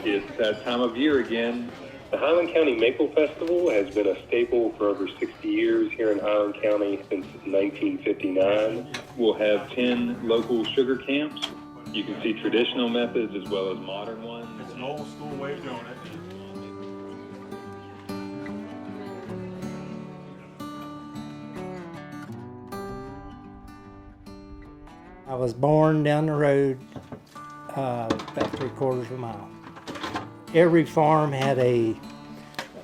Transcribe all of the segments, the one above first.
It's that time of year again. The Highland County Maple Festival has been a staple for over 60 years here in Highland County since 1959. We'll have 10 local sugar camps. You can see traditional methods as well as modern ones. It's an old school way of doing it. I was born down the road about 3/4 of a mile. Every farm had a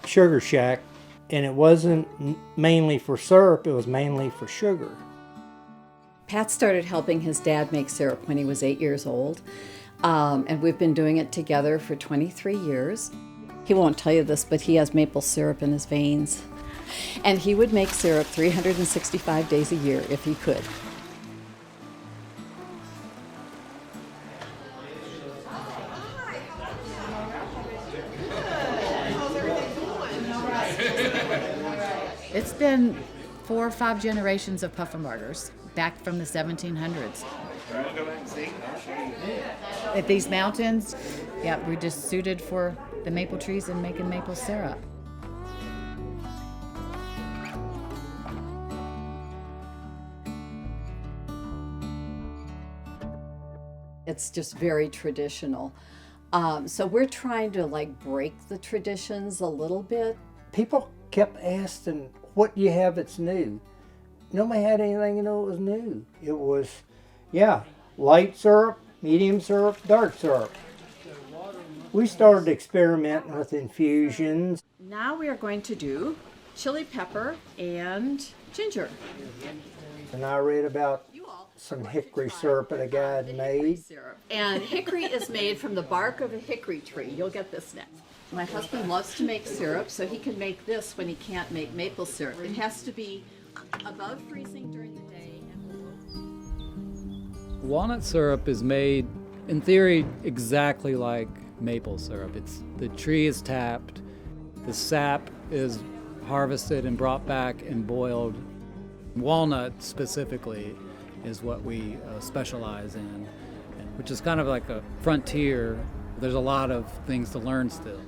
sugar shack, and it wasn't mainly for syrup, it was mainly for sugar. Pat started helping his dad make syrup when he was 8 years old, and we've been doing it together for 23 years. He won't tell you this, but he has maple syrup in his veins. And he would make syrup 365 days a year if he could. It's been 4 or 5 generations of Puffermarters back from the 1700s. At these mountains, yeah, we're just suited for the maple trees and making maple syrup. It's just very traditional. So we're trying to break the traditions a little bit. People kept asking, what do you have that's new? Nobody had anything, it was new. It was, light syrup, medium syrup, dark syrup. We started experimenting with infusions. Now we are going to do chili pepper and ginger. And I read about some hickory syrup that a guy had made. And hickory is made from the bark of a hickory tree. You'll get this next. My husband loves to make syrup, so he can make this when he can't make maple syrup. It has to be above freezing during the day. Walnut syrup is made, in theory, exactly like maple syrup. The tree is tapped, the sap is harvested and brought back and boiled. Walnut specifically is what we specialize in, which is kind of like a frontier. There's a lot of things to learn still.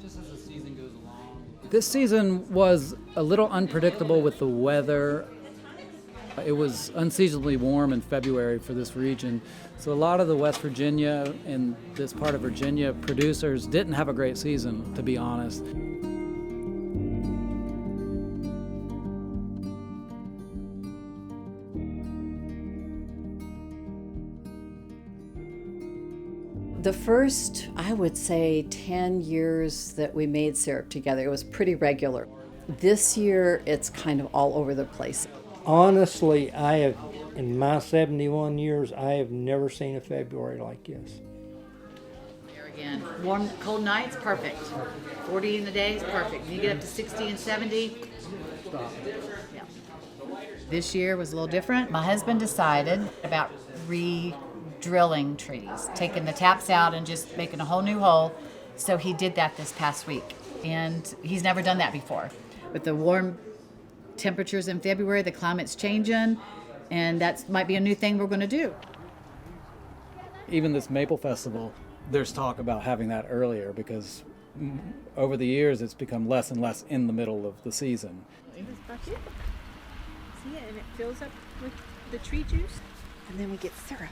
Just as the season goes along. This season was a little unpredictable with the weather. It was unseasonably warm in February for this region, so a lot of the West Virginia and this part of Virginia producers didn't have a great season, to be honest. The first, I would say, 10 years that we made syrup together, it was pretty regular. This year, it's kind of all over the place. Honestly, in my 71 years, I have never seen a February like this. There again, warm, cold nights, perfect. 40 in the day is perfect. You get up to 60 and 70, stop. Yeah. This year was a little different. My husband decided about drilling trees, taking the taps out and just making a whole new hole. So he did that this past week, and he's never done that before. With the warm temperatures in February, the climate's changing, and that might be a new thing we're going to do. Even this Maple Festival, there's talk about having that earlier because over the years it's become less and less in the middle of the season. See it, and it fills up with the tree juice, and then we get syrup.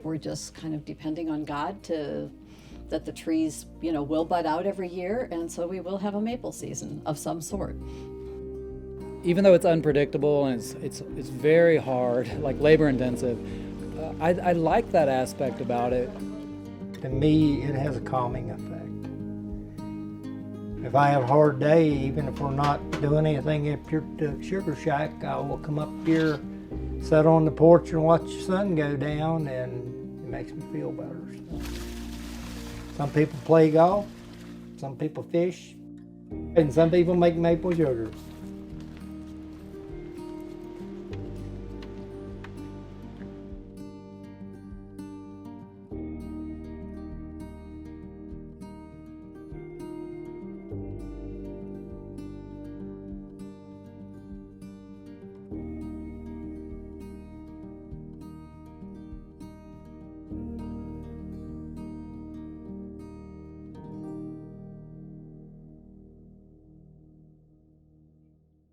We're just kind of depending on God that the trees, will bud out every year, and so we will have a maple season of some sort. Even though it's unpredictable and it's very hard, like labor intensive, I like that aspect about it. To me, it has a calming effect. If I have a hard day, even if we're not doing anything at the sugar shack, I will come up here, sit on the porch and watch the sun go down, and it makes me feel better. Some people play golf, some people fish, and some people make maple sugar.